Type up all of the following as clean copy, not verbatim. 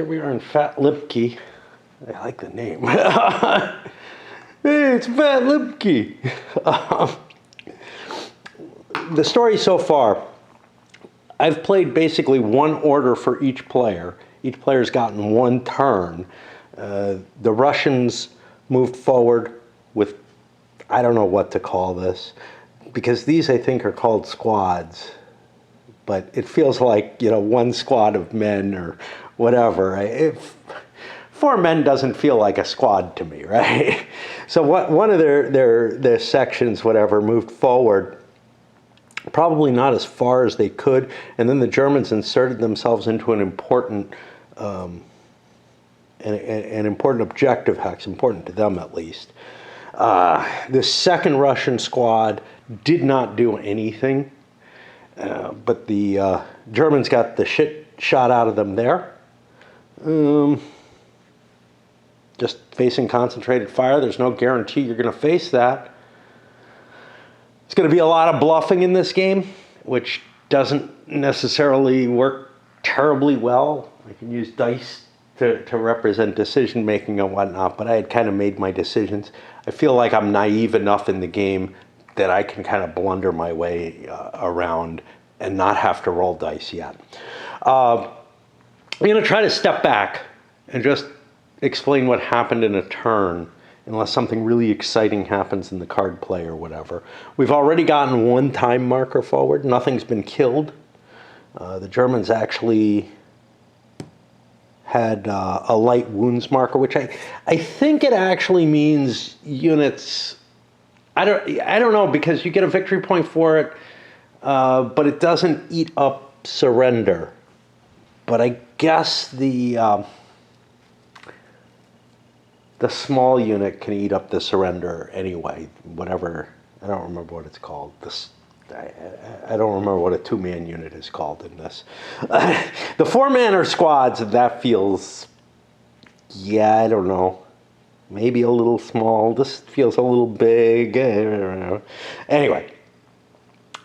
Here we are in Fat Lipka. I like the name. Hey, it's Fat Lipka. The story so far, I've played basically one order for each player. Each player's gotten one turn. The Russians moved forward with, I don't know what to call this, because these I think are called squads. But it feels like, you know, one squad of men or whatever. If 4 men doesn't feel like a squad to me, right? So one of their sections, whatever, moved forward, probably not as far as they could, and then the Germans inserted themselves into an important objective hex, important to them at least. The second Russian squad did not do anything. But the Germans got the shit shot out of them there. Just facing concentrated fire. There's no guarantee you're going to face that. It's going to be a lot of bluffing in this game, which doesn't necessarily work terribly well. I can use dice to represent decision making and whatnot, but I had kind of made my decisions. I feel like I'm naive enough in the game that I can kind of blunder my way around and not have to roll dice yet. I'm going to try to step back and just explain what happened in a turn, unless something really exciting happens in the card play or whatever. We've already gotten one time marker forward. Nothing's been killed. The Germans actually had a light wounds marker, which I think it actually means units. I don't know, because you get a victory point for it, but it doesn't eat up surrender. But I guess the small unit can eat up the surrender anyway. Whatever, I don't remember what it's called. I don't remember what a 2-man unit is called in this. The 4-man or squads, that feels, yeah, I don't know. Maybe a little small. This feels a little big. Anyway,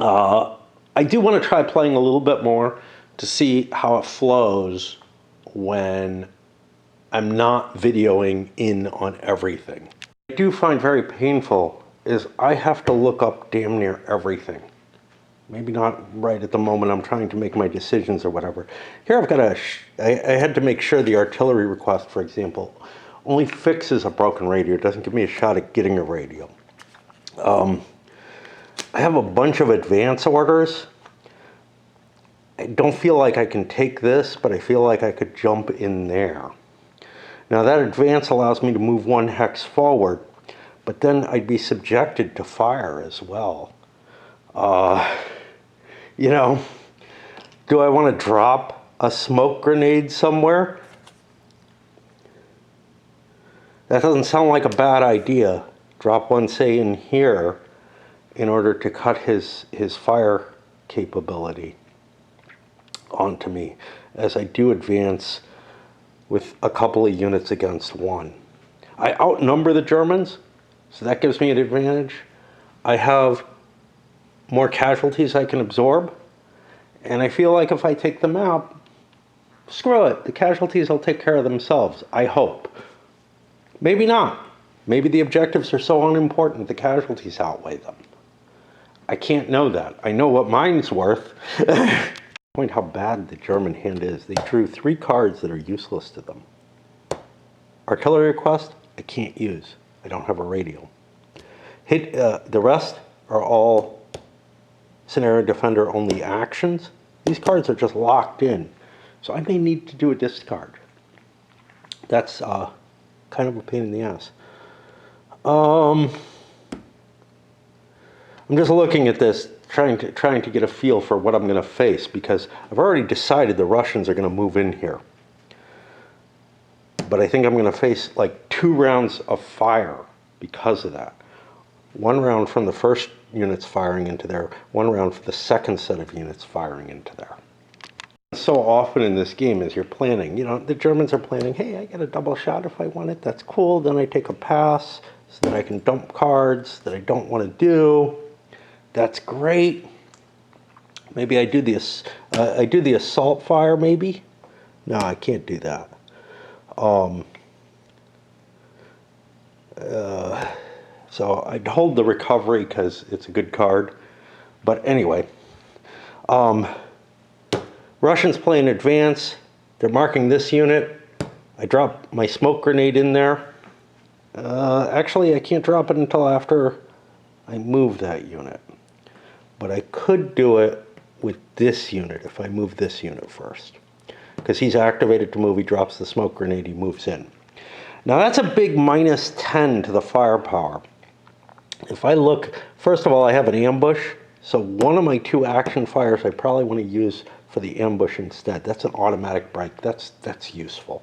I do want to try playing a little bit more to see how it flows when I'm not videoing in on everything. What I do find very painful is I have to look up damn near everything. Maybe not right at the moment I'm trying to make my decisions or whatever. Here I've got I had to make sure the artillery request, for example, only fixes a broken radio. It doesn't give me a shot at getting a radio. I have a bunch of advance orders. I don't feel like I can take this, but I feel like I could jump in there. Now that advance allows me to move 1 hex forward, but then I'd be subjected to fire as well. You know, do I want to drop a smoke grenade somewhere? That doesn't sound like a bad idea. Drop one, say, in here in order to cut his fire capability onto me as I do advance with a couple of units against 1. I outnumber the Germans, so that gives me an advantage. I have more casualties I can absorb, and I feel like if I take them out, screw it. The casualties will take care of themselves, I hope. Maybe not. Maybe the objectives are so unimportant the casualties outweigh them. I can't know that. I know what mine's worth. Point how bad the German hand is. They drew 3 cards that are useless to them. Artillery request, I can't use. I don't have a radio. The rest are all scenario defender only actions. These cards are just locked in. So I may need to do a discard. That's kind of a pain in the ass. I'm just looking at this, trying to get a feel for what I'm going to face, because I've already decided the Russians are going to move in here. But I think I'm going to face like 2 rounds of fire because of that. 1 round from the first units firing into there, 1 round for the second set of units firing into there. So often in this game as you're planning, you know, the Germans are planning, hey, I get a double shot if I want it, that's cool. Then I take a pass so that I can dump cards that I don't want to do. That's great. Maybe I do the assault fire, maybe? No, I can't do that. So I'd hold the recovery because it's a good card. But anyway, Russians play in advance. They're marking this unit. I drop my smoke grenade in there. Actually, I can't drop it until after I move that unit. But I could do it with this unit if I move this unit first. Because he's activated to move, he drops the smoke grenade, he moves in. Now that's a big minus 10 to the firepower. If I look, first of all, I have an ambush. So one of my 2 action fires I probably want to use for the ambush instead. That's an automatic break. That's useful.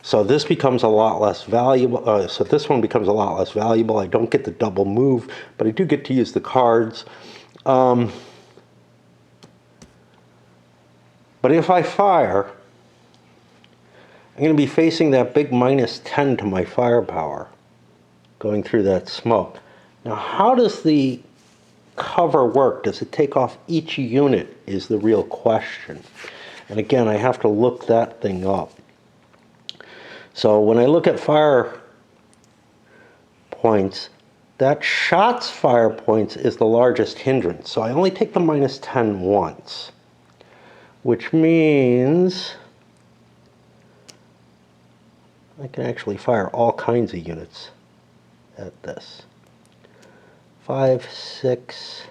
So this becomes a lot less valuable. So this one becomes a lot less valuable. I don't get the double move, but I do get to use the cards. But if I fire, I'm going to be facing that big minus 10 to my firepower going through that smoke. Now, how does the cover work? Does it take off each unit is the real question. And again, I have to look that thing up. So when I look at fire points, that shot's fire points is the largest hindrance. So I only take the minus 10 once, which means I can actually fire all kinds of units at this. 5, 6,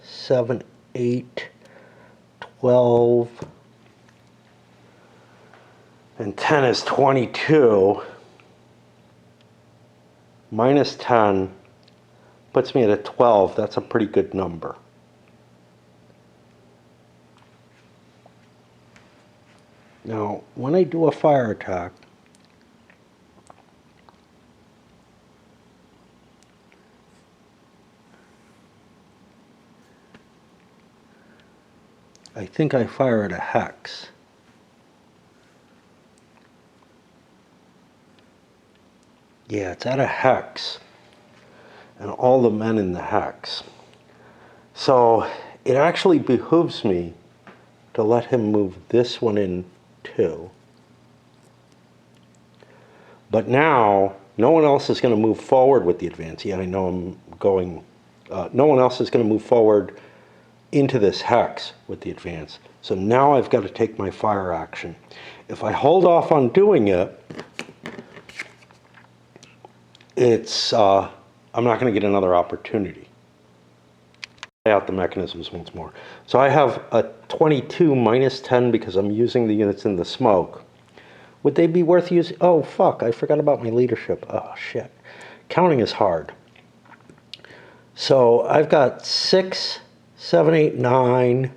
7, 8, 12, and 10 is 22. Minus 10 puts me at a 12. That's a pretty good number. Now, when I do a fire attack, I think I fire at a hex. Yeah, it's at a hex. And all the men in the hex. So it actually behooves me to let him move this one in too. But now, no one else is going to move forward with the advance. Yeah, I know I'm going... no one else is going to move forward into this hex with the advance. So now I've got to take my fire action. If I hold off on doing it, it's I'm not going to get another opportunity. Lay out the mechanisms once more. So I have a 22 minus 10 because I'm using the units in the smoke. Would they be worth using? Oh, fuck, I forgot about my leadership. Oh, shit. Counting is hard. So I've got 6, 7, 8, 9,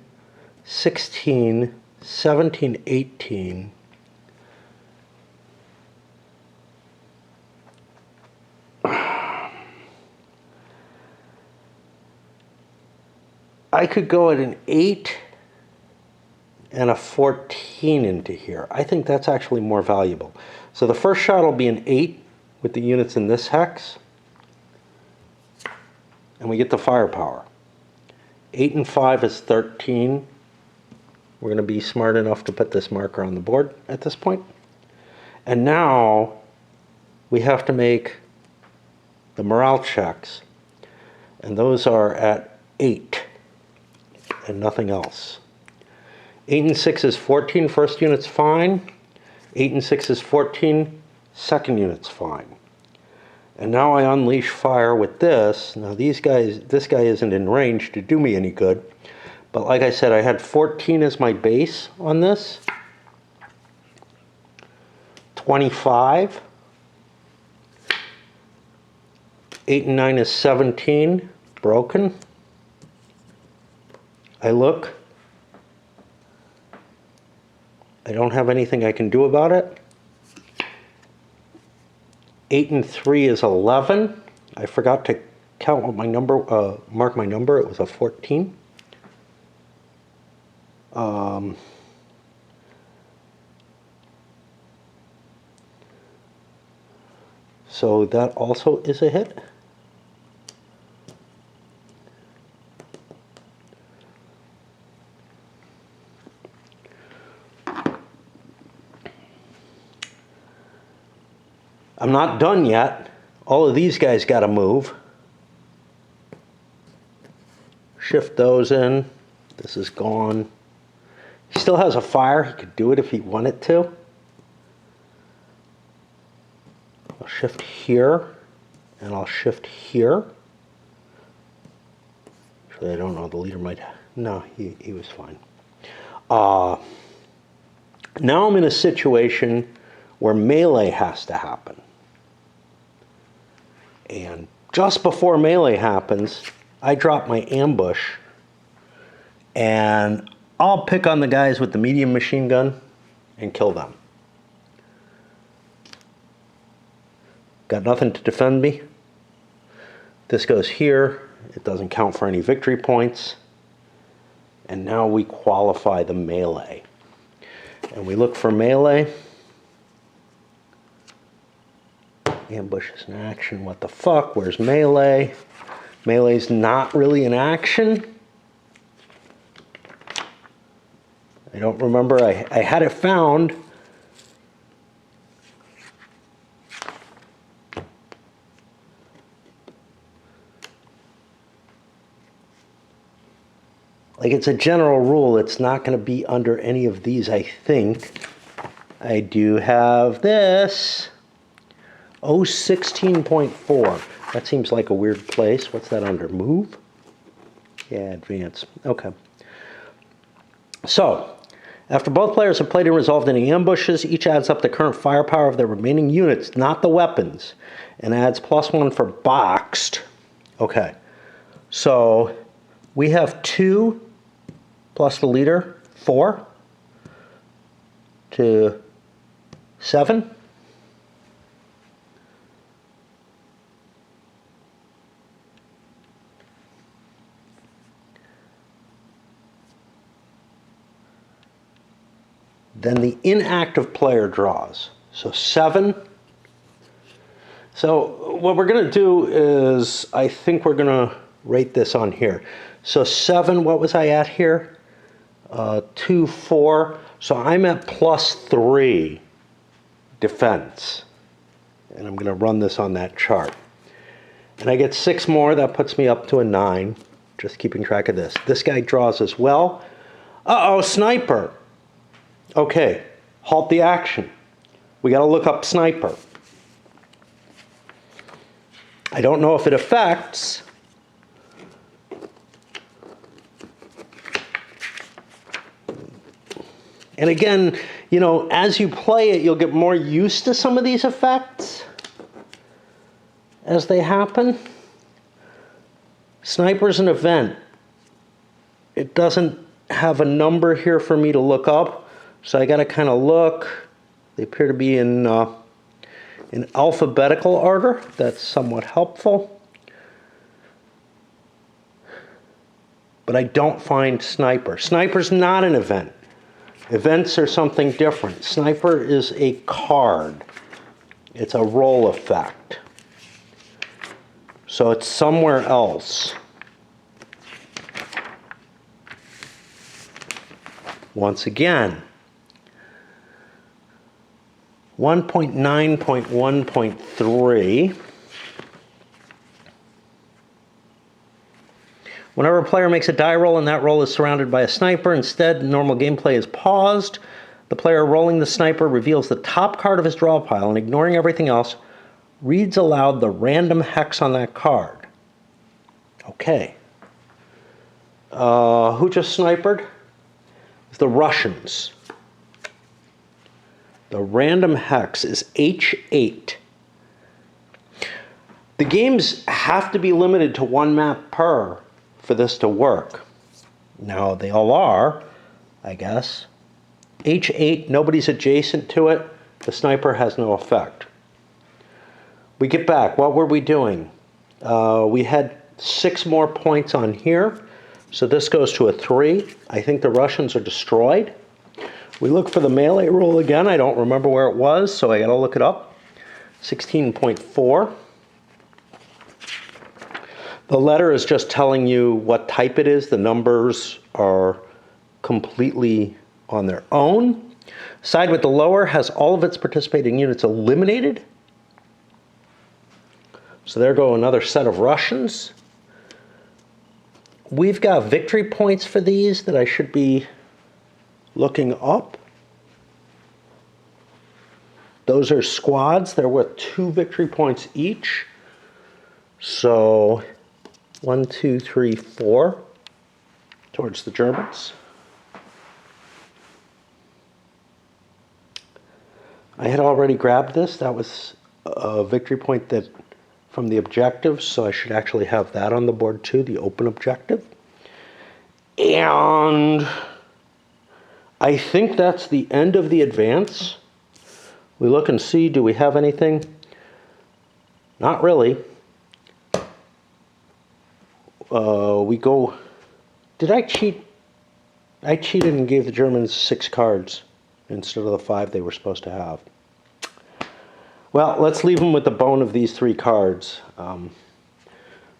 16, 17, 18. I could go at an 8 and a 14 into here. I think that's actually more valuable. So the first shot will be an 8 with the units in this hex. And we get the firepower. 8 and 5 is 13. We're going to be smart enough to put this marker on the board at this point. And now we have to make the morale checks. And those are at 8 and nothing else. 8 and 6 is 14, first unit's fine. 8 and 6 is 14, second unit's fine. And now I unleash fire with this. Now this guy isn't in range to do me any good. But like I said, I had 14 as my base on this. 25. 8 and 9 is 17, broken. I look. I don't have anything I can do about it. 8 and 3 is 11. I forgot to count what my number, mark my number. It was a 14. So that also is a hit. I'm not done yet. All of these guys got to move. Shift those in. This is gone. He still has a fire. He could do it if he wanted to. I'll shift here, and I'll shift here. Actually, I don't know. The leader might... No, he was fine. Now I'm in a situation where melee has to happen. And just before melee happens, I drop my ambush, and I'll pick on the guys with the medium machine gun and kill them. Got nothing to defend me. This goes here. It doesn't count for any victory points. And now we qualify the melee. And we look for melee. Ambush is in action. What the fuck? Where's melee? Melee's not really in action. I don't remember. I had it found. Like, it's a general rule. It's not going to be under any of these, I think. I do have this. 016.4. That seems like a weird place. What's that under? Move? Yeah, advance. Okay. So, after both players have played and resolved any ambushes, each adds up the current firepower of their remaining units, not the weapons, and adds +1 for boxed. Okay. So, we have 2 plus the leader, 4 to 7. Then the inactive player draws. So 7. So what we're going to do is, I think we're going to rate this on here. So 7, what was I at here? 2, 4. So I'm at +3 defense. And I'm going to run this on that chart. And I get 6 more. That puts me up to a 9. Just keeping track of this. This guy draws as well. Uh-oh, sniper. Okay, halt the action. We got to look up sniper. I don't know if it affects. And again, you know, as you play it, you'll get more used to some of these effects as they happen. Sniper's an event. It doesn't have a number here for me to look up. So I got to kind of look. They appear to be in alphabetical order. That's somewhat helpful. But I don't find sniper. Sniper's not an event. Events are something different. Sniper is a card. It's a roll effect. So it's somewhere else. Once again, 1.9.1.3. Whenever a player makes a die roll and that roll is surrounded by a sniper, instead normal gameplay is paused. The player rolling the sniper reveals the top card of his draw pile and, ignoring everything else, reads aloud the random hex on that card. Okay. Who just sniped? It's the Russians. The random hex is H8. The games have to be limited to 1 map per for this to work. Now, they all are, I guess. H8, nobody's adjacent to it. The sniper has no effect. We get back. What were we doing? We had 6 more points on here. So this goes to a 3. I think the Russians are destroyed. We look for the melee roll again. I don't remember where it was, so I got to look it up. 16.4. The letter is just telling you what type it is. The numbers are completely on their own. Side with the lower has all of its participating units eliminated. So there go another set of Russians. We've got victory points for these that I should be looking up. Those are squads. They're worth 2 victory points each. So 1, 2, 3, 4 towards the Germans. I had already grabbed this. That was a victory point that from the objectives, so I should actually have that on the board too, the open objective. And I think that's the end of the advance. We look and see, do we have anything? Not really. We go, did I cheat? I cheated and gave the Germans 6 cards instead of the 5 they were supposed to have. Well, let's leave them with the bone of these 3 cards.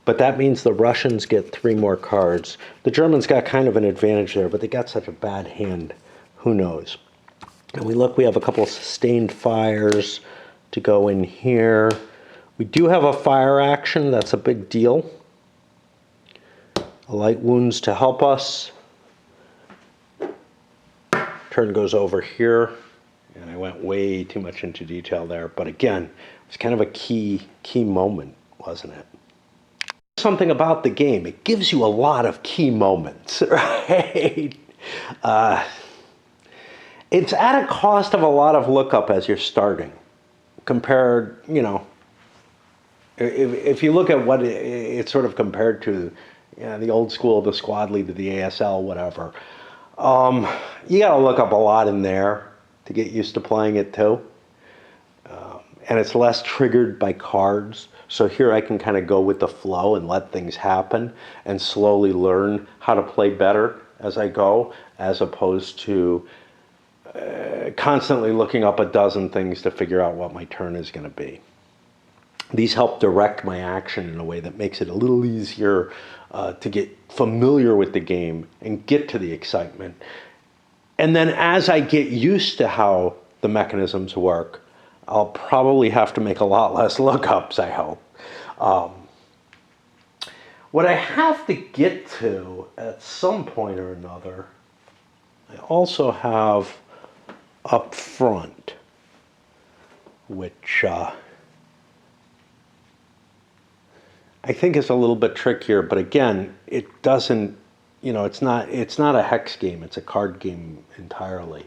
But that means the Russians get 3 more cards. The Germans got kind of an advantage there, but they got such a bad hand. Who knows? And we look, we have a couple of sustained fires to go in here. We do have a fire action. That's a big deal. A light wounds to help us. Turn goes over here. And I went way too much into detail there. But again, it's kind of a key moment, wasn't it? Something about the game, it gives you a lot of key moments, right? It's at a cost of a lot of lookup as you're starting. Compared, you know, if you look at what it's sort of compared to, you know, the old school, the squad lead to the ASL, whatever. You got to look up a lot in there to get used to playing it too. And it's less triggered by cards. So here I can kind of go with the flow and let things happen and slowly learn how to play better as I go, as opposed to constantly looking up a dozen things to figure out what my turn is going to be. These help direct my action in a way that makes it a little easier to get familiar with the game and get to the excitement. And then as I get used to how the mechanisms work, I'll probably have to make a lot less lookups, I hope. What I have to get to at some point or another, I also have up front, which I think is a little bit trickier, but again, it doesn't, you know, it's not a hex game, it's a card game entirely.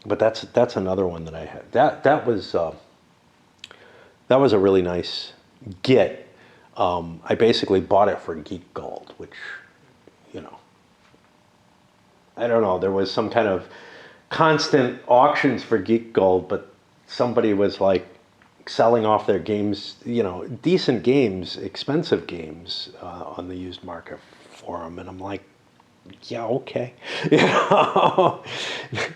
But that's another one that I had. That was a really nice get. I basically bought it for Geek Gold, which, you know, I don't know. There was some kind of constant auctions for Geek Gold, but somebody was like selling off their games, you know, decent games, expensive games on the used market for them, and I'm like, yeah, okay. You know,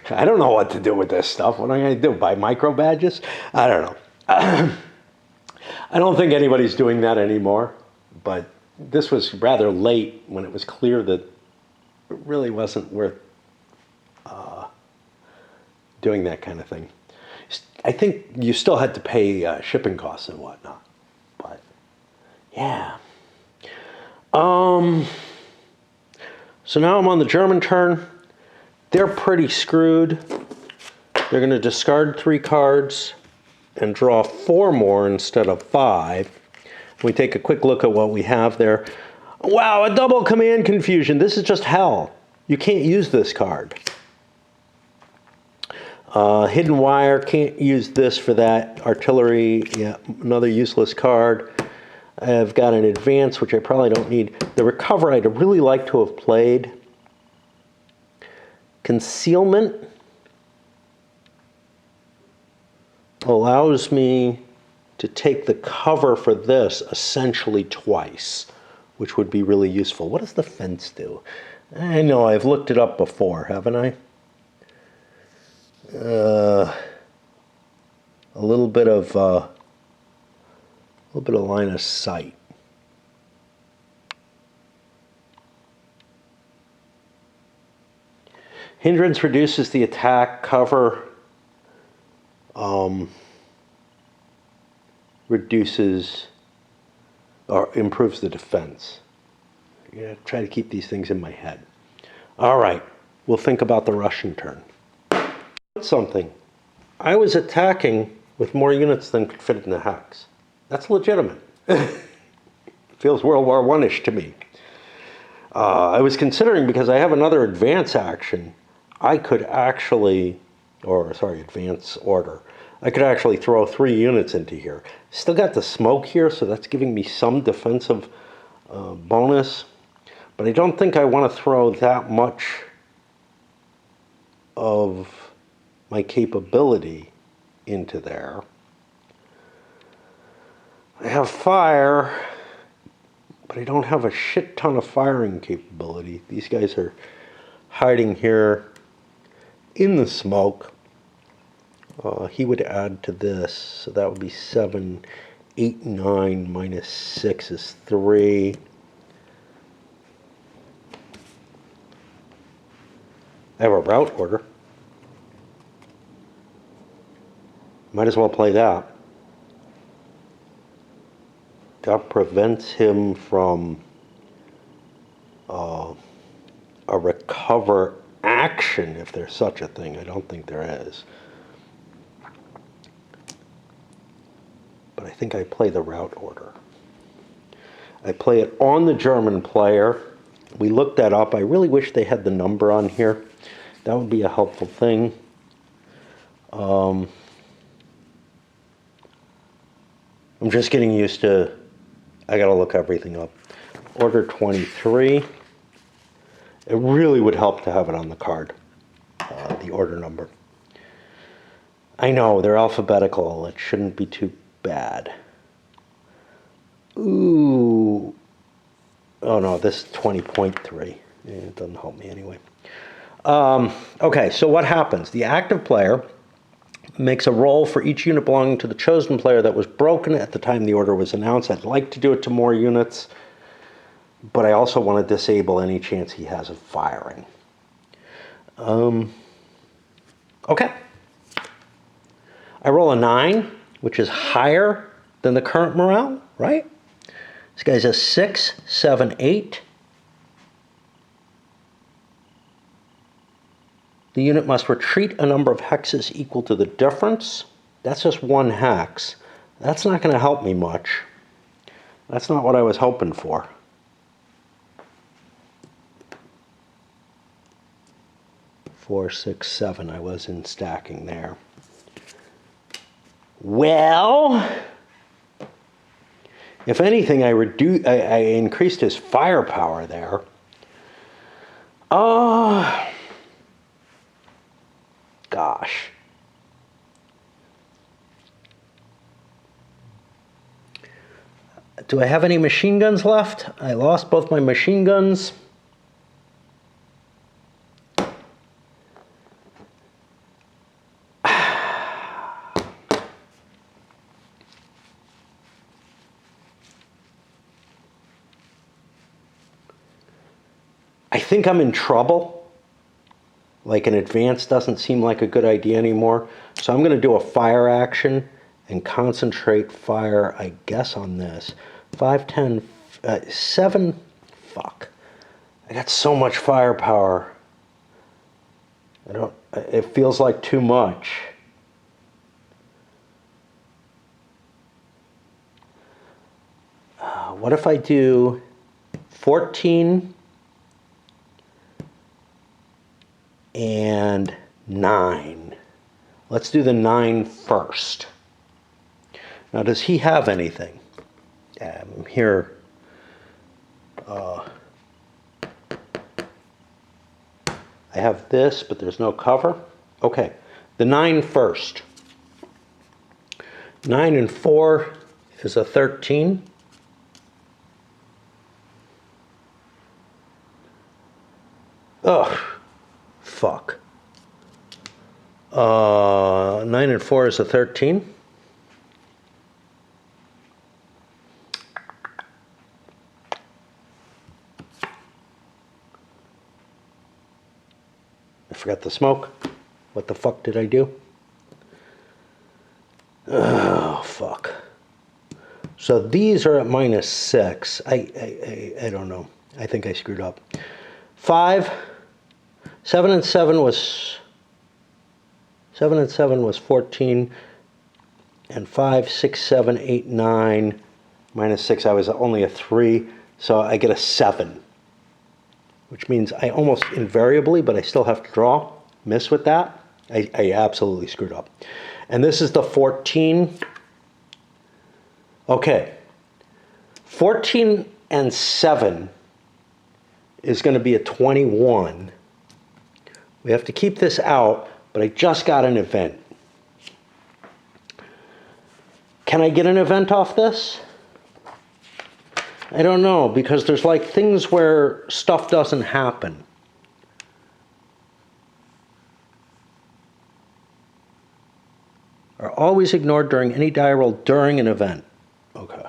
I don't know what to do with this stuff. What am I going to do? Buy micro badges? I don't know. I don't think anybody's doing that anymore. But this was rather late when it was clear that it really wasn't worth doing that kind of thing. I think you still had to pay shipping costs and whatnot. But yeah. So now I'm on the German turn. They're pretty screwed. They're going to discard 3 cards and draw 4 more instead of 5. We take a quick look at what we have there. Wow, a double command confusion. This is just hell. You can't use this card. Hidden wire, can't use this for that. Artillery, yeah, another useless card. I've got an advance, which I probably don't need. The recover, I'd really like to have played. Concealment allows me to take the cover for this essentially twice, which would be really useful. What does the fence do? I know, I've looked it up before, haven't I? A little bit of line of sight. Hindrance reduces the attack cover. reduces or improves the defense. Yeah, try to keep these things in my head. All right, we'll think about the Russian turn. Something. I was attacking with more units than could fit in the hex. That's legitimate. Feels World War I-ish to me. I was considering, because I have another advance action, I could actually, advance order. I could actually throw 3 units into here. Still got the smoke here, so that's giving me some defensive bonus. But I don't think I want to throw that much of my capability into there. I have fire, but I don't have a shit ton of firing capability. These guys are hiding here in the smoke. He would add to this, so that would be 7, 8, 9 minus 6 is 3. I have a route order. Might as well play that. That prevents him from a recover action, if there's such a thing. I don't think there is. But I think I play the route order. I play it on the German player. We looked that up. I really wish they had the number on here. That would be a helpful thing. I'm just getting used to, I gotta look everything up. Order 23. It really would help to have it on the card, the order number. I know, they're alphabetical. It shouldn't be too bad. Ooh. Oh no, this is 20.3. It doesn't help me anyway. Okay, so what happens? The active player makes a roll for each unit belonging to the chosen player that was broken at the time the order was announced. I'd like to do it to more units, but I also want to disable any chance he has of firing. Okay. I roll a 9, which is higher than the current morale, right? This guy's a 6, 7, 8. The unit must retreat a number of hexes equal to the difference. That's just 1 hex. That's not going to help me much. That's not what I was hoping for. Four, 6, 7. I was in stacking there. Well, if anything, I increased his firepower there. Gosh. Do I have any machine guns left? I lost both my machine guns. I think I'm in trouble. Like an advance doesn't seem like a good idea anymore. So I'm going to do a fire action and concentrate fire, I guess, on this. 5, 10, 7. Fuck. I got so much firepower. It feels like too much. What if I do 14 and 9? Let's do the 9 first. Now, does he have anything? Here. I have this, but there's no cover. Okay, the 9 first. 9 and 4 is a 13. Ugh. Fuck. 9 and 4 is a 13. I forgot the smoke. What the fuck did I do? Oh, fuck. So these are at -6. I don't know. I think I screwed up. 5, 7 and 7 was 14, and 5, 6, 7, 8, 9 -6. I was only a 3, so I get a 7, which means I almost invariably, but I still have to draw, miss with that. I absolutely screwed up. And this is the 14. Okay, 14 and 7 is going to be a 21. We have to keep this out, but I just got an event. Can I get an event off this? I don't know, because there's like things where stuff doesn't happen. Are always ignored during any die roll during an event. Okay.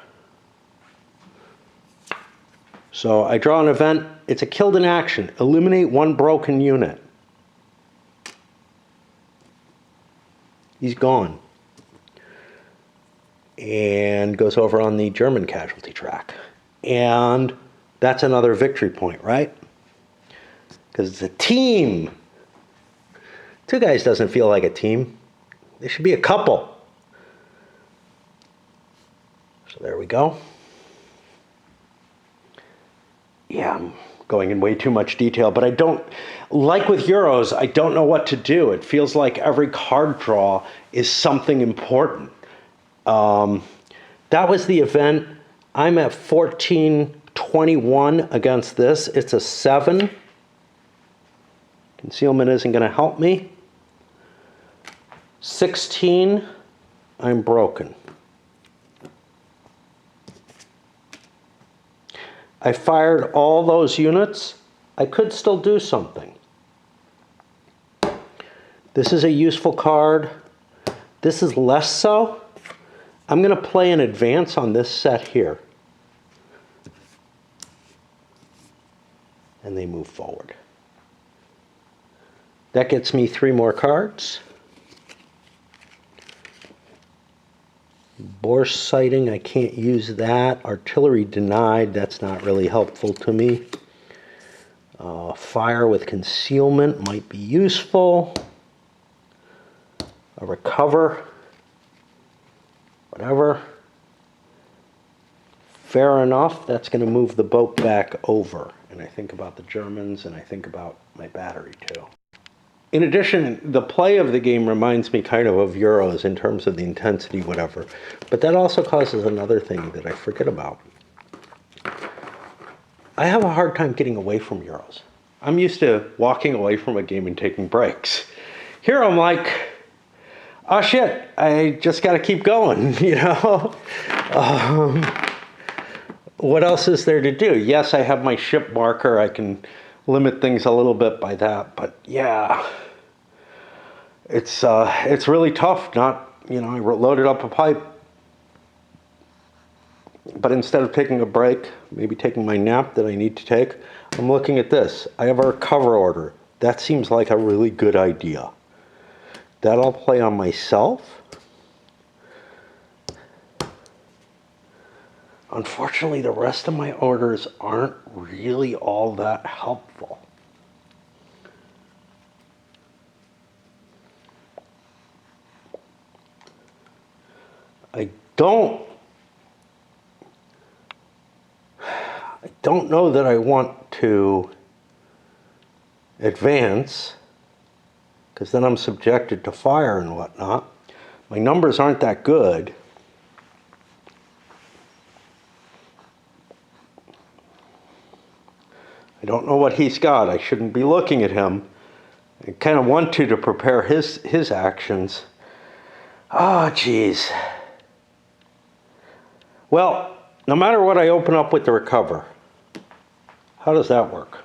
So I draw an event. It's a killed in action. Eliminate one broken unit. He's gone. And goes over on the German casualty track. And that's another victory point, right? Because it's a team. 2 guys doesn't feel like a team. They should be a couple. So there we go. Yeah, I'm going in way too much detail, but I don't, like with Euros, I don't know what to do. It feels like every card draw is something important. That was the event. I'm at 14-21 against this. It's a 7. Concealment isn't going to help me. 16, I'm broken. I fired all those units. I could still do something. This is a useful card. This is less so. I'm going to play an advance on this set here. And they move forward. That gets me 3 more cards. Borscht sighting, I can't use that. Artillery denied, that's not really helpful to me. Fire with concealment might be useful. A recover, whatever. Fair enough, that's going to move the boat back over. And I think about the Germans, and I think about my battery too. In addition, the play of the game reminds me kind of Euros in terms of the intensity, whatever. But that also causes another thing that I forget about. I have a hard time getting away from Euros. I'm used to walking away from a game and taking breaks. Here I'm like, oh shit, I just got to keep going, you know? What else is there to do? Yes, I have my ship marker. I can limit things a little bit by that, but yeah, it's really tough. Not, you know, I loaded up a pipe, but instead of taking a break, maybe taking my nap that I need to take, I'm looking at this. I have a recover order. That seems like a really good idea. That I'll play on myself. Unfortunately, the rest of my orders aren't really all that helpful. I don't know that I want to advance, because then I'm subjected to fire and whatnot. My numbers aren't that good. I don't know what he's got. I shouldn't be looking at him. I kind of want to prepare his actions. Oh, geez. Well, no matter what I open up with the recover, how does that work?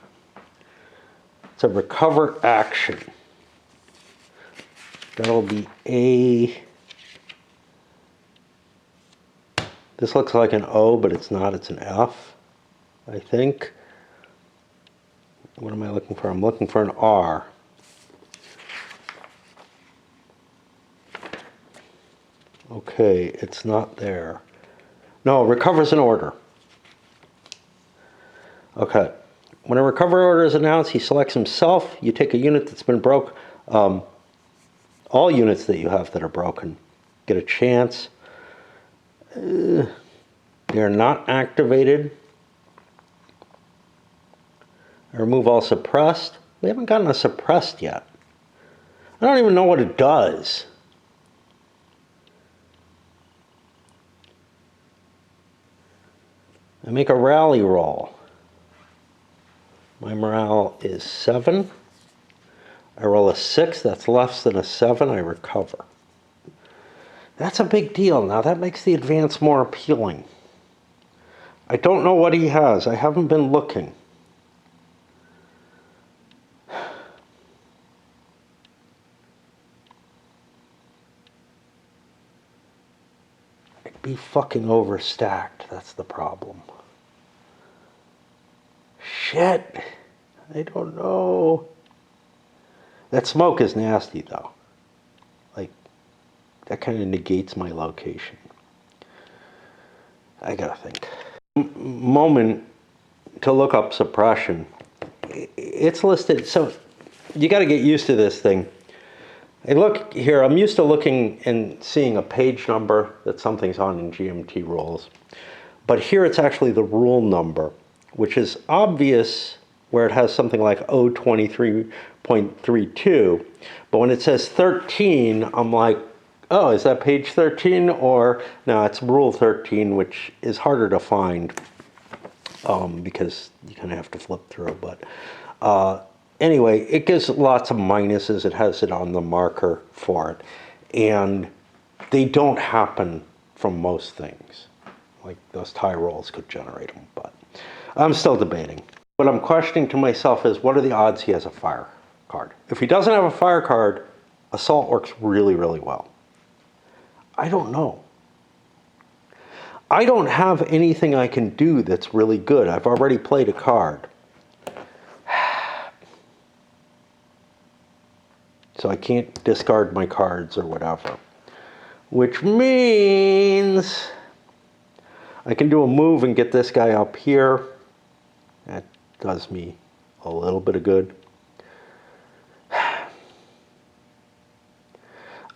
It's a recover action. That'll be a... This looks like an O, but it's not. It's an F, I think. What am I looking for? I'm looking for an R. Okay, it's not there. No, recovers an order. Okay. When a recovery order is announced, he selects himself. You take a unit that's been broke. All units that you have that are broken get a chance. They're not activated. I remove all suppressed. We haven't gotten a suppressed yet. I don't even know what it does. I make a rally roll. My morale is 7. I roll a 6. That's less than a 7. I recover. That's a big deal. Now that makes the advance more appealing. I don't know what he has. I haven't been looking. I'd be fucking overstacked. That's the problem. Shit. I don't know. That smoke is nasty, though. Like, that kind of negates my location. I gotta think. Moment to look up suppression. It's listed, so you gotta get used to this thing. I look here, I'm used to looking and seeing a page number that something's on in GMT rules. But here it's actually the rule number, which is obvious where it has something like 023.32. But when it says 13, I'm like, oh, is that page 13? Or no, it's rule 13, which is harder to find because you kind of have to flip through. But anyway, it gives lots of minuses. It has it on the marker for it. And they don't happen from most things. Like those tie rolls could generate them, but I'm still debating. What I'm questioning to myself is, what are the odds he has a fire card? If he doesn't have a fire card, assault works really, really well. I don't know. I don't have anything I can do that's really good. I've already played a card. So I can't discard my cards or whatever. Which means I can do a move and get this guy up here. That does me a little bit of good.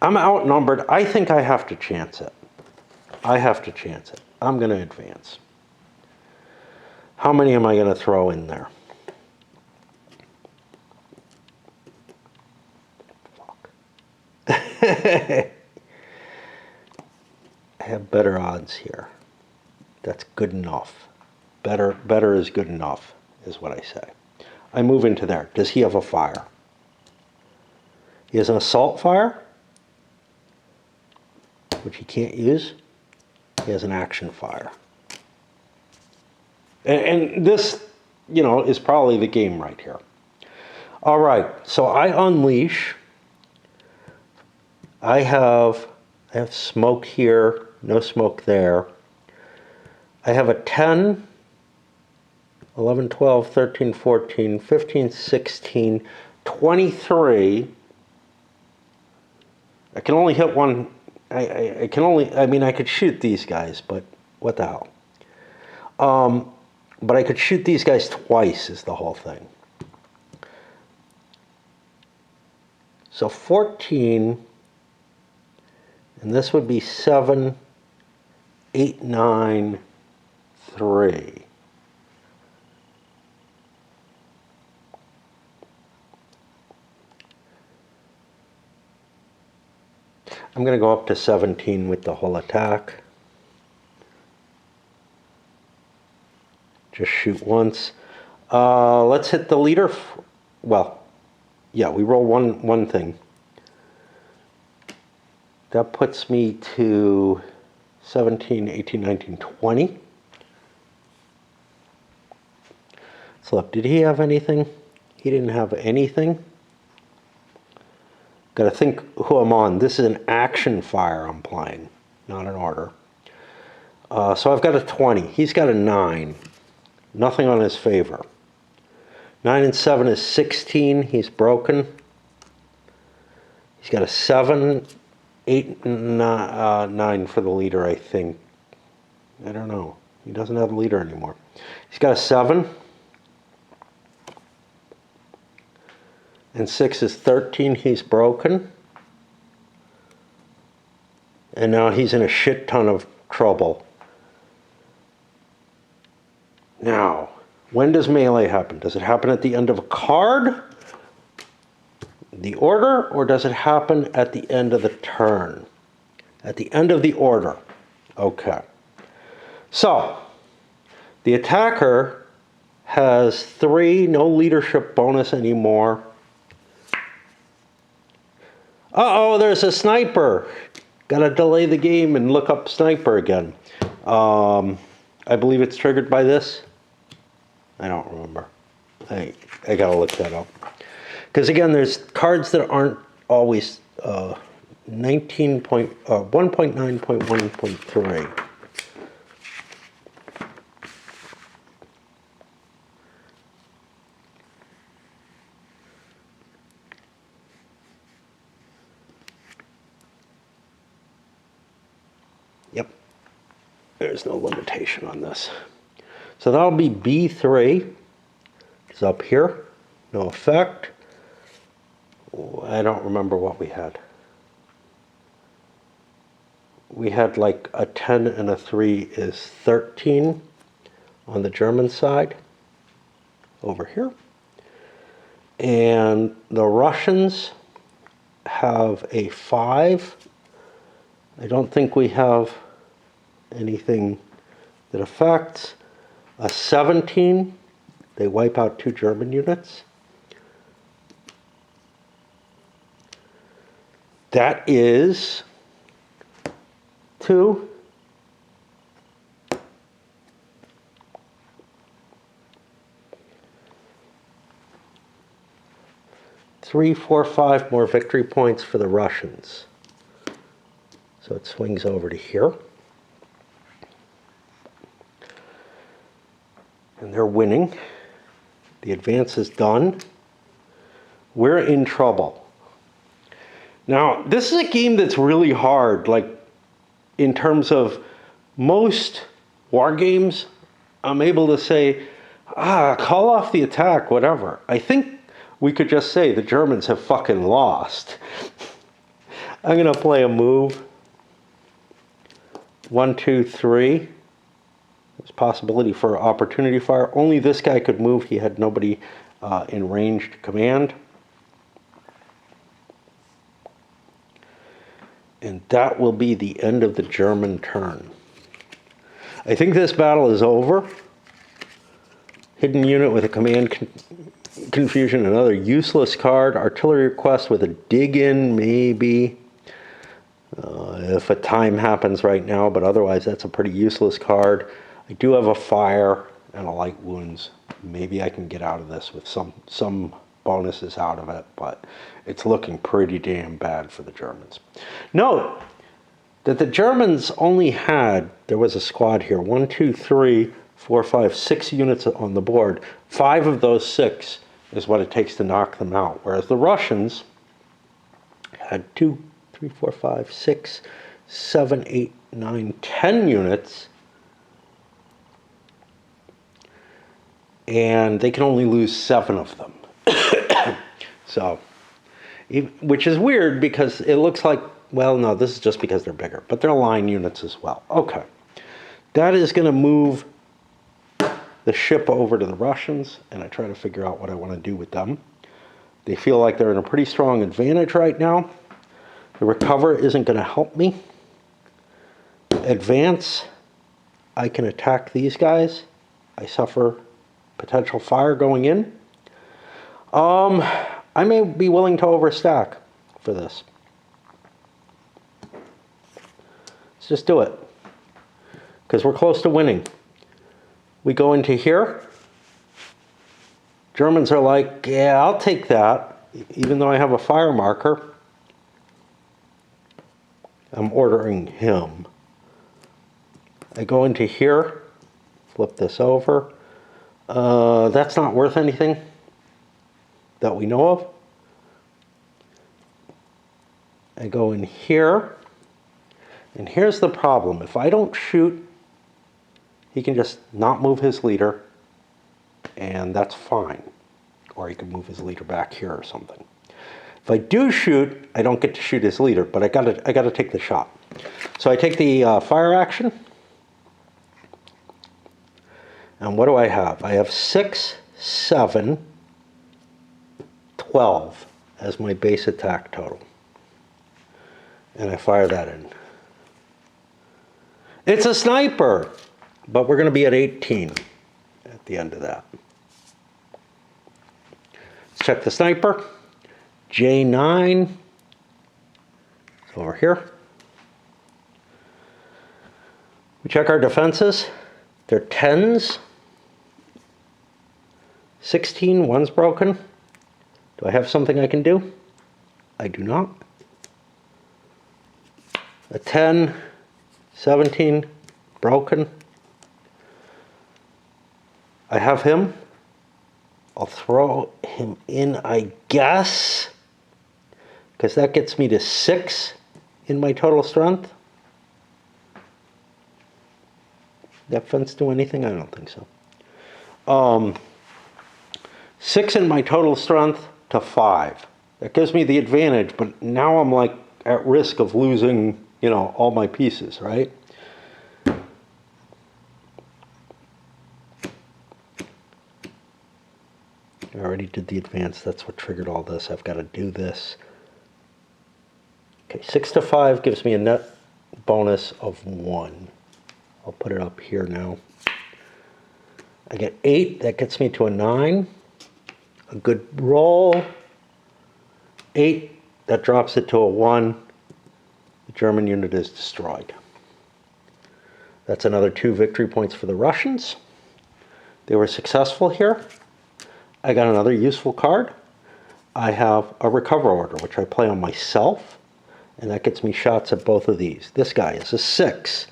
I'm outnumbered. I think I have to chance it. I have to chance it. I'm going to advance. How many am I going to throw in there? Fuck. I have better odds here. That's good enough. Better is good enough, is what I say. I move into there. Does he have a fire? He has an assault fire, which he can't use. He has an action fire. And this, you know, is probably the game right here. All right, so I unleash. I have smoke here, no smoke there. I have a 10, 11, 12, 13, 14, 15, 16, 23. I can only hit one. I can only, I mean, I could shoot these guys, but what the hell? But I could shoot these guys twice is the whole thing. So 14, and this would be 7, 8, 9, 3. I'm going to go up to 17 with the whole attack. Just shoot once. Let's hit the leader. Well, yeah, we roll one thing. That puts me to 17, 18, 19, 20. So look, did he have anything? He didn't have anything. Got to think who I'm on. This is an action fire I'm playing, not an order. So I've got a 20. He's got a 9. Nothing on his favor. 9 and 7 is 16. He's broken. He's got a 7, 8, and 9 for the leader, I think. I don't know. He doesn't have a leader anymore. He's got a 7. And 6 is 13. He's broken. And now he's in a shit ton of trouble. Now, when does melee happen? Does it happen at the end of a card, the order, or does it happen at the end of the turn? At the end of the order. Okay. So, the attacker has 3, no leadership bonus anymore. Uh-oh, there's a sniper. Gotta delay the game and look up sniper again. I believe it's triggered by this. I don't remember. I gotta look that up. Because again, there's cards that aren't always 1.9.1.3. Yep. There's no limitation on this. So that'll be B3. It's up here. No effect. I don't remember what we had. We had like a 10 and a 3 is 13 on the German side over here. And the Russians have a 5. I don't think we have anything that affects. A 17, they wipe out 2 German units. That is 2. 3, 4, 5 more victory points for the Russians. So it swings over to here. And they're winning. The advance is done. We're in trouble. Now, this is a game that's really hard, like in terms of most war games, I'm able to say, call off the attack, whatever. I think we could just say the Germans have fucking lost. I'm gonna play a move. 1, 2, 3. There's possibility for opportunity fire. Only this guy could move. He had nobody in range to command. And that will be the end of the German turn. I think this battle is over. Hidden unit with a command confusion, another useless card. Artillery request with a dig in, maybe. If a time happens right now, but otherwise that's a pretty useless card. I do have a fire and a light wounds. Maybe I can get out of this with some bonuses out of it, but it's looking pretty damn bad for the Germans. Note that the Germans only had, there was a squad here, 1, 2, 3, 4, 5, 6 units on the board. 5 of those 6 is what it takes to knock them out, whereas the Russians had 2, 3, 4, 5, 6, 7, 8, 9, 10 units, and they can only lose 7 of them. So, which is weird because it looks like, well, no, this is just because they're bigger, but they're line units as well. Okay. That is going to move the ship over to the Russians, and I try to figure out what I want to do with them. They feel like they're in a pretty strong advantage right now. The recover isn't going to help me. Advance, I can attack these guys. I suffer potential fire going in. I may be willing to overstack for this. Let's just do it. Because we're close to winning. We go into here. Germans are like, yeah, I'll take that. Even though I have a fire marker. I'm ordering him. I go into here. Flip this over. That's not worth anything that we know of. I go in here, and here's the problem. If I don't shoot he can just not move his leader, and that's fine. Or he can move his leader back here or something. If I do shoot, I don't get to shoot his leader, but I gotta take the shot. So I take the fire action. And what do I have? I have 6, 7, 12 as my base attack total. And I fire that in. It's a sniper, but we're going to be at 18 at the end of that. Let's check the sniper. J9 over here. We check our defenses. They're 10s. 16, one's broken. Do I have something I can do? I do not. A 10, 17, broken. I have him. I'll throw him in, I guess, because that gets me to 6 in my total strength. That fence do anything? I don't think so. 6 in my total strength to 5. That gives me the advantage, but now I'm like at risk of losing, you know, all my pieces, right? I already did the advance. That's what triggered all this. I've got to do this. Okay, 6 to 5 gives me a net bonus of 1. I'll put it up here now. I get 8. That gets me to a 9. A good roll. 8. That drops it to a 1. The German unit is destroyed. That's another 2 victory points for the Russians. They were successful here. I got another useful card. I have a recover order, which I play on myself, and that gets me shots at both of these. This guy is a 6.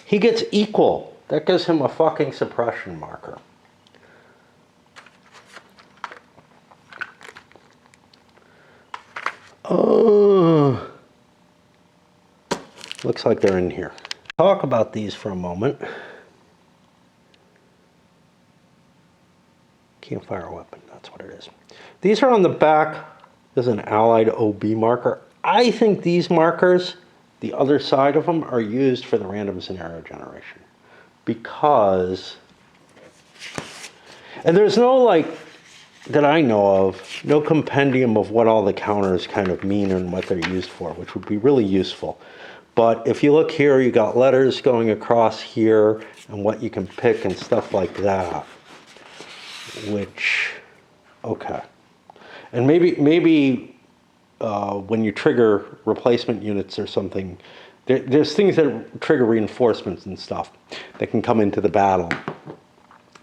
He gets equal. That gives him a fucking suppression marker. Oh, looks like they're in here. Talk about these for a moment. Can't fire a weapon, that's what it is. These are on the back. There's an allied OB marker. I think these markers, the other side of them, are used for the random scenario generation. Because, and there's no, like, that I know of, no compendium of what all the counters kind of mean and what they're used for, which would be really useful. But if you look here, you got letters going across here and what you can pick and stuff like that. Which, okay. And maybe when you trigger replacement units or something, there's things that trigger reinforcements and stuff that can come into the battle.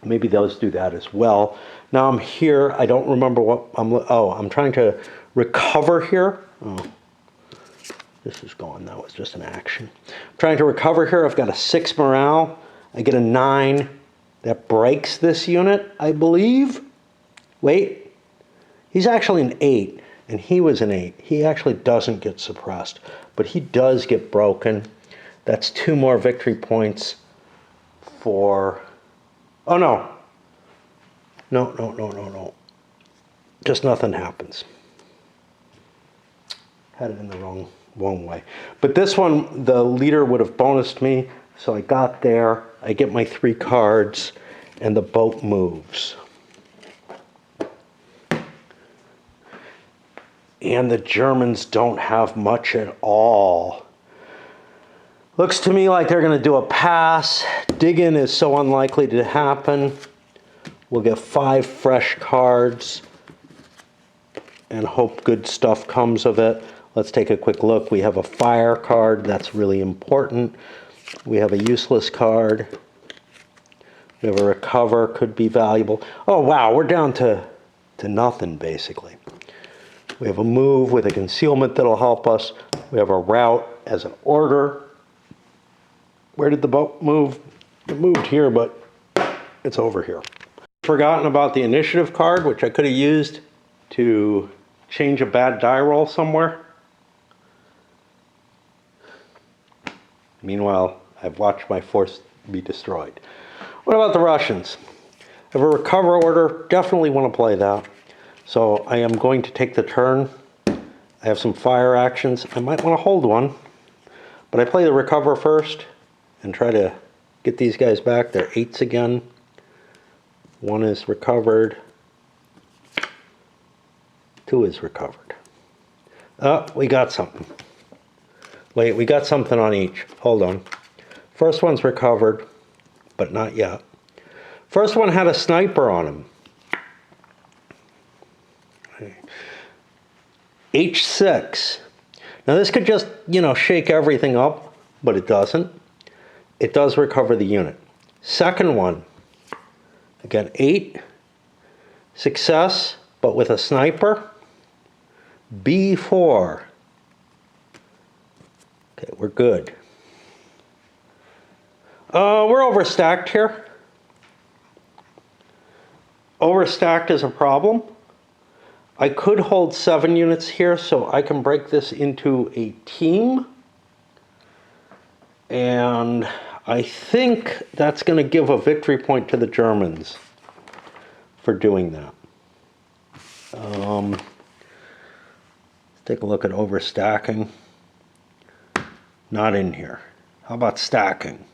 Maybe those do that as well. Now I'm here. I don't remember what I'm trying to recover here. Oh, this is gone. That was just an action. I'm trying to recover here. I've got a 6 morale. I get a 9. That breaks this unit, I believe. Wait. He's actually an 8, and he was an 8. He actually doesn't get suppressed, but he does get broken. That's 2 more victory points for... Oh, no. No. Just nothing happens. Had it in the wrong way. But this one, the leader would have bonused me, so I got there. I get my 3 cards, and the boat moves. And the Germans don't have much at all. Looks to me like they're going to do a pass. Dig-in is so unlikely to happen. We'll get 5 fresh cards and hope good stuff comes of it. Let's take a quick look. We have a fire card. That's really important. We have a useless card. We have a recover. Could be valuable. Oh, wow. We're down to nothing, basically. We have a move with a concealment that'll help us. We have a route as an order. Where did the boat move? It moved here, but it's over here. Forgotten about the initiative card, which I could have used to change a bad die roll somewhere. Meanwhile, I've watched my force be destroyed. What about the Russians? I have a recover order, definitely want to play that. So I am going to take the turn. I have some fire actions. I might want to hold one, but I play the recover first and try to get these guys back. They're 8s again. One is recovered. 2 is recovered. Oh, we got something. Wait, we got something on each. Hold on. First one's recovered, but not yet. First one had a sniper on him. H6. Now this could just, shake everything up, but it doesn't. It does recover the unit. Second one, again, 8. Success, but with a sniper. B4. Okay, we're good. We're overstacked here. Overstacked is a problem. I could hold 7 units here, so I can break this into a team. And I think that's going to give a victory point to the Germans for doing that. Let's take a look at overstacking. Not in here. How about stacking?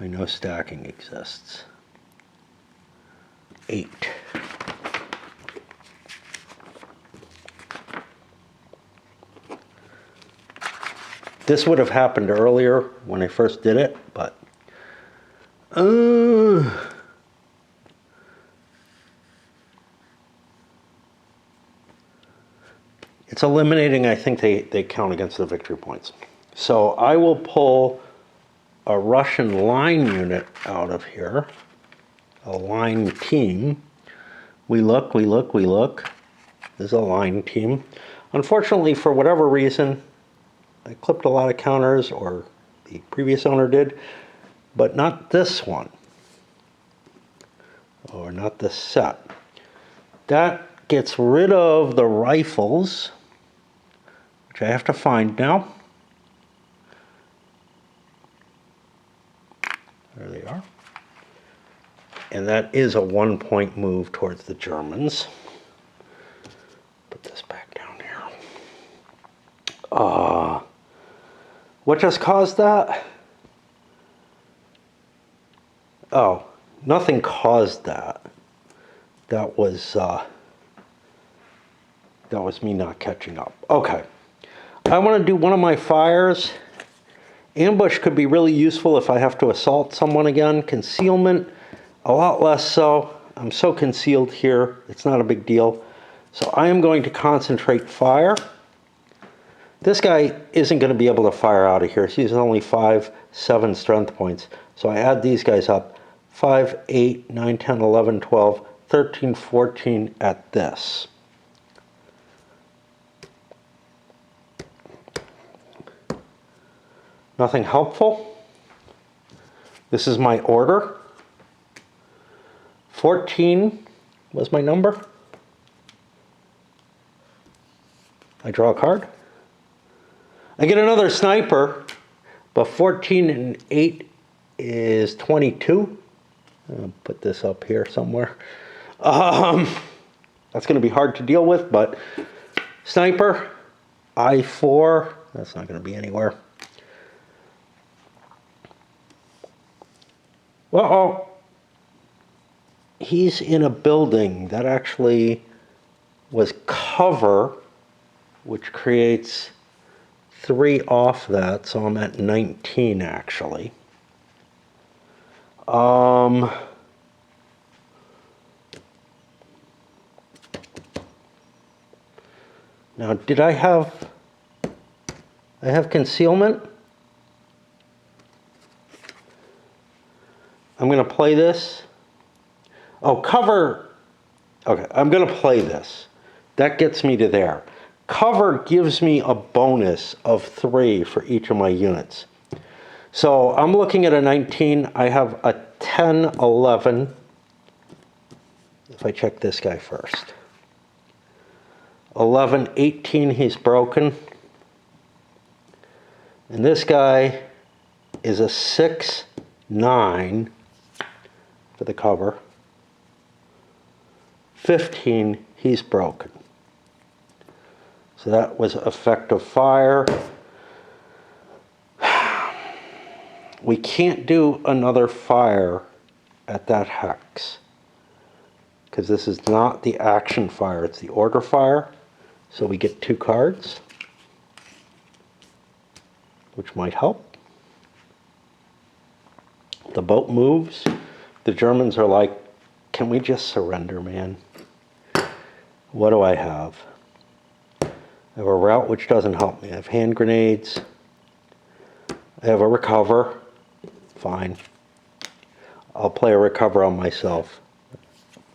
I know stacking exists. 8. This would have happened earlier when I first did it, but it's eliminating. I think they count against the victory points. So I will pull a Russian line unit out of here, a line team. We look. There's a line team. Unfortunately, for whatever reason, I clipped a lot of counters, or the previous owner did, but not this one, or not this set. That gets rid of the rifles, which I have to find now. There they are. And that is a 1-point move towards the Germans. Put this back down here. What just caused that? Oh, nothing caused that. That was me not catching up. Okay. I want to do one of my fires. Ambush could be really useful if I have to assault someone again. Concealment, a lot less so. I'm so concealed here, it's not a big deal. So I am going to concentrate fire. This guy isn't going to be able to fire out of here. He's only 5, 7 strength points. So I add these guys up. 5, 8, 9, 10, 11, 12, 13, 14 at this. Nothing helpful. This is my order. 14 was my number. I draw a card. I get another sniper, but 14 and 8 is 22. I'll put this up here somewhere. That's going to be hard to deal with, but sniper, I4, that's not going to be anywhere. Well, he's in a building that actually was cover, which creates 3 off that, so I'm at 19 actually. Now, did I have concealment? I'm going to play this. Oh, cover. Okay, I'm going to play this. That gets me to there. Cover gives me a bonus of 3 for each of my units. So I'm looking at a 19. I have a 10, 11. If I check this guy first. 11, 18, he's broken. And this guy is a 6-9 for the cover. 15, he's broken. So that was effective fire. We can't do another fire at that hex, because this is not the action fire, it's the order fire. So we get 2 cards, which might help. The boat moves. The Germans are like, can we just surrender, man? What do I have? I have a route which doesn't help me. I have hand grenades. I have a recover. Fine. I'll play a recover on myself.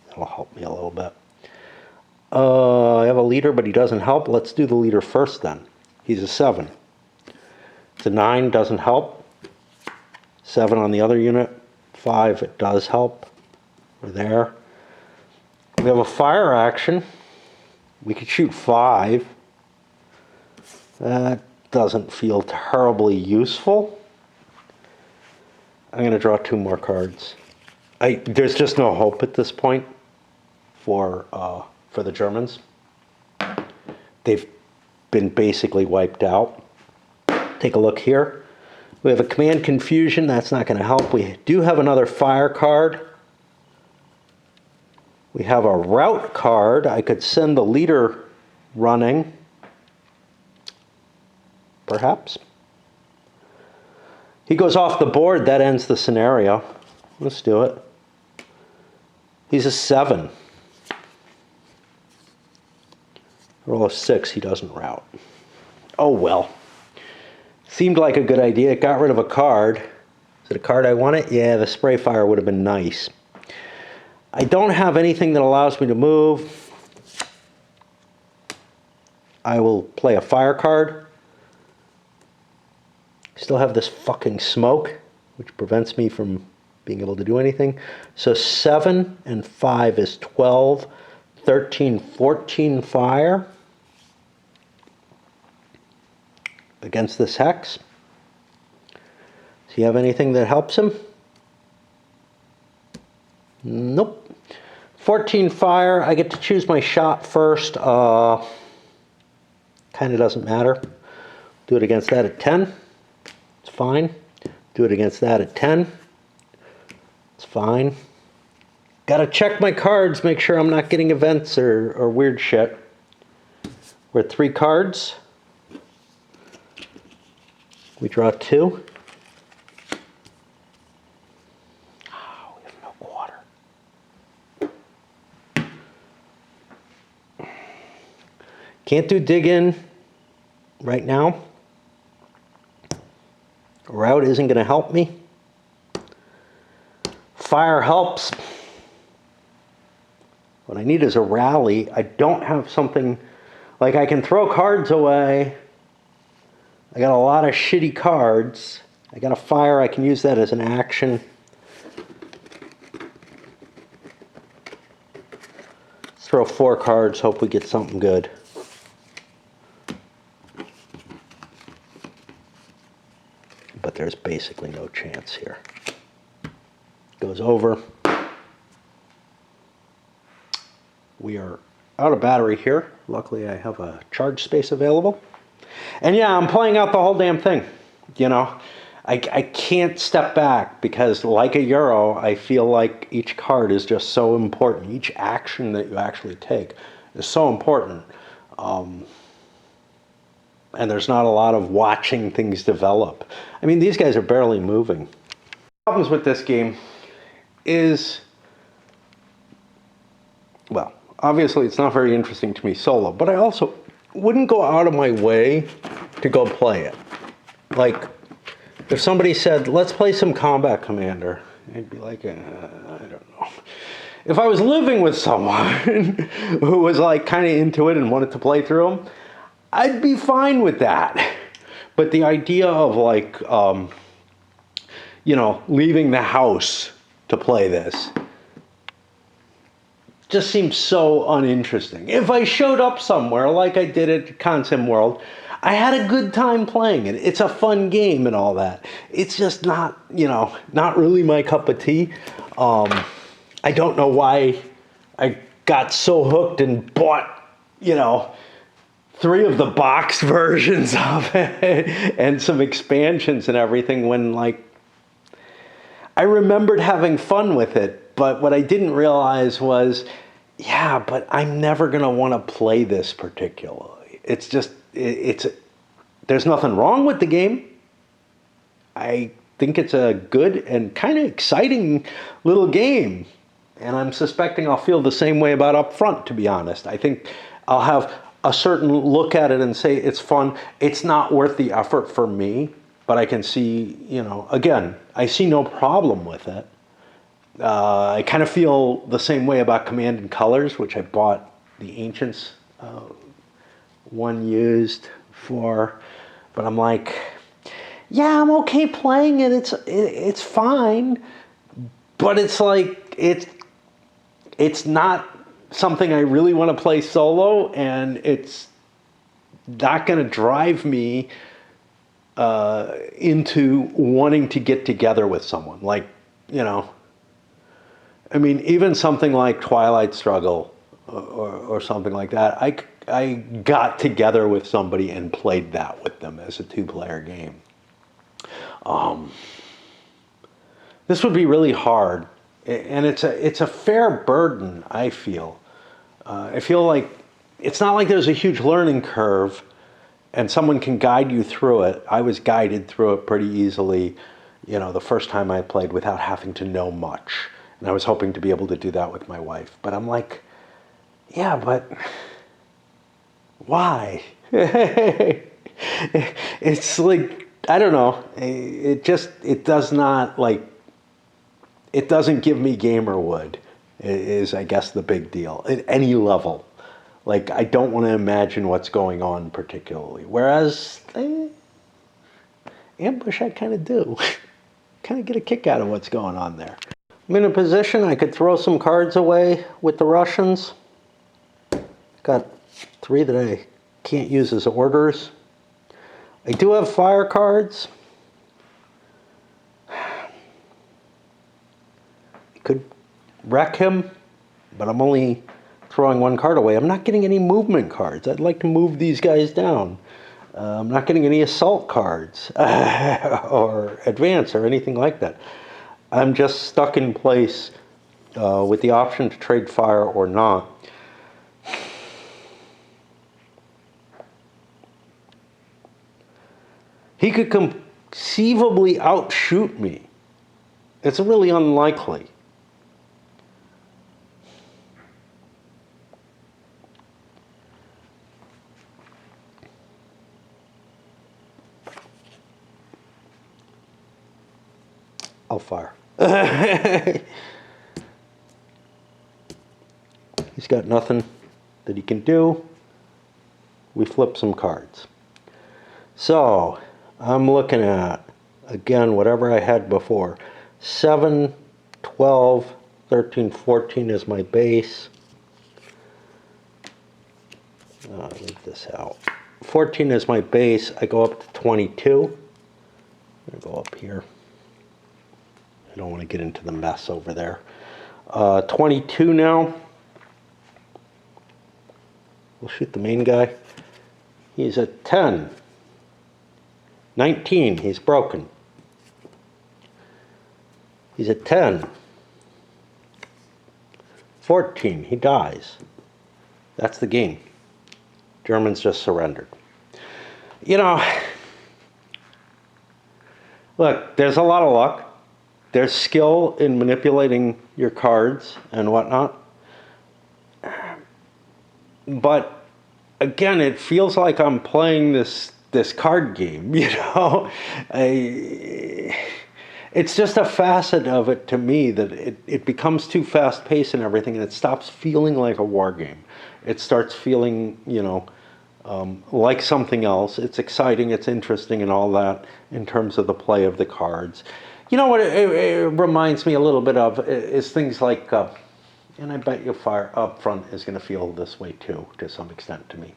That'll help me a little bit. I have a leader, but he doesn't help. Let's do the leader first then. He's a 7. It's a 9, doesn't help. 7 on the other unit. 5, it does help. We're there. We have a fire action. We could shoot 5. That doesn't feel terribly useful. I'm going to draw 2 more cards. There's just no hope at this point for the Germans. They've been basically wiped out. Take a look here. We have a command confusion. That's not going to help. We do have another fire card. We have a route card. I could send the leader running, perhaps. He goes off the board. That ends the scenario. Let's do it. He's a 7. Roll a 6. He doesn't route. Oh well. Seemed like a good idea. It got rid of a card. Is it a card I wanted? Yeah, the spray fire would have been nice. I don't have anything that allows me to move. I will play a fire card. Still have this fucking smoke, which prevents me from being able to do anything. So 7 and 5 is 12, 13, 14 fire against this hex. Does he have anything that helps him? Nope. 14 fire. I get to choose my shot first. Kind of doesn't matter. Do it against that at 10. It's fine. Do it against that at 10. It's fine. Gotta check my cards, make sure I'm not getting events or weird shit. We're at 3 cards. We draw 2. Oh, we have no quarter. Can't do dig in right now. Route isn't going to help me. Fire helps. What I need is a rally. I don't have something, like I can throw cards away. I got a lot of shitty cards. I got a fire. I can use that as an action. Let's throw 4 cards. Hope we get something good. But there's basically no chance here. Goes over. We are out of battery here. Luckily, I have a charge space available. And yeah, I'm playing out the whole damn thing. You know, I can't step back because, like a Euro, I feel like each card is just so important. Each action that you actually take is so important. And there's not a lot of watching things develop. I mean, these guys are barely moving. Problems with this game is, well, obviously it's not very interesting to me solo, but I also wouldn't go out of my way to go play it. Like, if somebody said, let's play some Combat Commander, I'd be like, I don't know. If I was living with someone who was like kind of into it and wanted to play through them, I'd be fine with that. But the idea of like, you know, leaving the house to play this just seems so uninteresting. If I showed up somewhere like I did at Consim World, I had a good time playing it. It's a fun game and all that. It's just not, not really my cup of tea. I don't know why I got so hooked and bought, 3 of the boxed versions of it and some expansions and everything when, like, I remembered having fun with it, but what I didn't realize was, yeah, but I'm never going to want to play this particularly. It's just, there's nothing wrong with the game. I think it's a good and kind of exciting little game. And I'm suspecting I'll feel the same way about Up Front, to be honest. I think I'll have a certain look at it and say it's fun. It's not worth the effort for me, but I can see, again, I see no problem with it. I kind of feel the same way about Command and Colors, which I bought the Ancients one used for, but I'm like, yeah, I'm okay playing it. It's fine, but it's like it's not something I really want to play solo, and it's not going to drive me into wanting to get together with someone. Like, I mean, even something like Twilight Struggle or something like that, I got together with somebody and played that with them as a 2-player game. This would be really hard, and it's a fair burden, I feel. I feel like it's not like there's a huge learning curve and someone can guide you through it. I was guided through it pretty easily, the first time I played without having to know much. And I was hoping to be able to do that with my wife. But I'm like, yeah, but why? It's like, I don't know. It doesn't give me gamerwood, is I guess the big deal at any level. Like, I don't want to imagine what's going on particularly. Whereas Ambush, I kind of do. Kind of get a kick out of what's going on there. I'm in a position I could throw some cards away with the Russians. Got 3 that I can't use as orders. I do have fire cards. I could wreck him, but I'm only throwing 1 card away. I'm not getting any movement cards. I'd like to move these guys down. I'm not getting any assault cards or advance or anything like that. I'm just stuck in place with the option to trade fire or not. He could conceivably outshoot me. It's really unlikely. I'll fire. He's got nothing that he can do. We flip some cards. So, I'm looking at, again, whatever I had before. 7, 12, 13, 14 is my base. I'll leave this out. 14 is my base. I go up to 22. I'm going to go up here. I don't want to get into the mess over there. 22 now. We'll shoot the main guy. He's at 10. 19, he's broken. He's at 10. 14, he dies. That's the game. Germans just surrendered. Look, there's a lot of luck. There's skill in manipulating your cards and whatnot. But again, it feels like I'm playing this card game, It's just a facet of it to me that it becomes too fast-paced and everything, and it stops feeling like a war game. It starts feeling, like something else. It's exciting, it's interesting and all that in terms of the play of the cards. You know what it reminds me a little bit of is things like And I bet you fire up front is going to feel this way too, to some extent to me.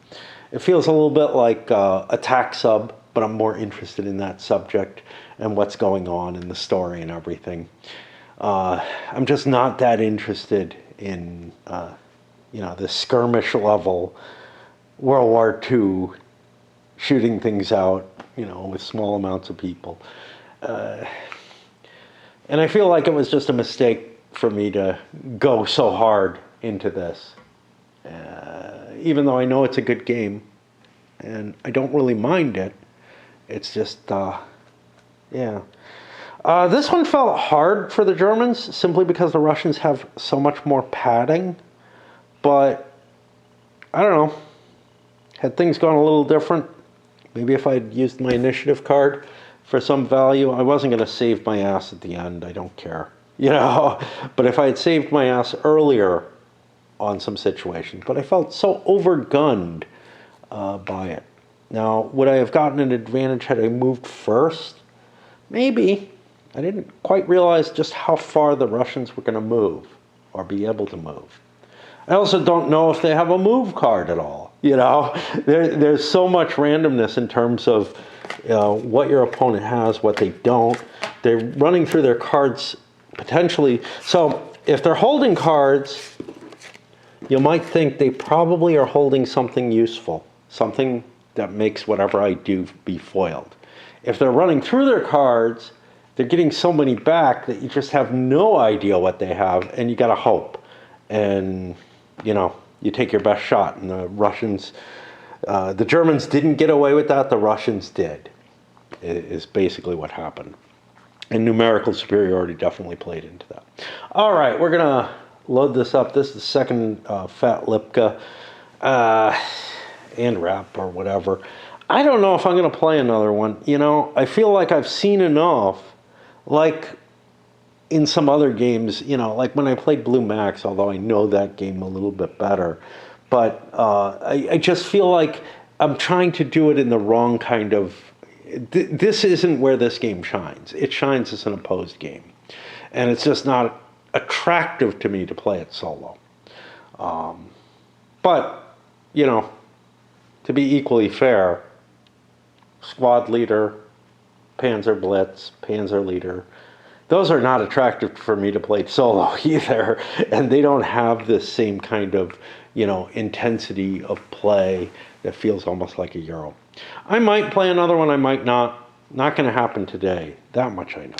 It feels a little bit like attack sub, but I'm more interested in that subject and what's going on in the story and everything. I'm just not that interested in, the skirmish level World War II shooting things out, with small amounts of people. And I feel like it was just a mistake for me to go so hard into this. Even though I know it's a good game, and I don't really mind it, it's just, yeah. This one felt hard for the Germans, simply because the Russians have so much more padding. But, I don't know. Had things gone a little different, maybe if I'd used my initiative card for some value, I wasn't going to save my ass at the end. I don't care. But if I had saved my ass earlier on some situations, but I felt so overgunned by it. Now, would I have gotten an advantage had I moved first? Maybe. I didn't quite realize just how far the Russians were going to move or be able to move. I also don't know if they have a move card at all. There's so much randomness in terms of what your opponent has, what they don't. They're running through their cards potentially. So if they're holding cards, you might think they probably are holding something useful, something that makes whatever I do be foiled. If they're running through their cards, they're getting so many back that you just have no idea what they have, and you got to hope. And, you take your best shot. And the Russians, the Germans didn't get away with that, the Russians did, is basically what happened. And numerical superiority definitely played into that. All right, we're going to load this up. This is the second Fat Lipka and wrap or whatever. I don't know if I'm going to play another one. I feel like I've seen enough, like in some other games, like when I played Blue Max, although I know that game a little bit better. But I just feel like I'm trying to do it in the wrong kind of... This isn't where this game shines. It shines as an opposed game. And it's just not attractive to me to play it solo. But, to be equally fair, squad leader, Panzer Blitz, Panzer leader, those are not attractive for me to play solo either. And they don't have this same kind of, intensity of play that feels almost like a Euro. I might play another one, I might not. Not going to happen today. That much I know.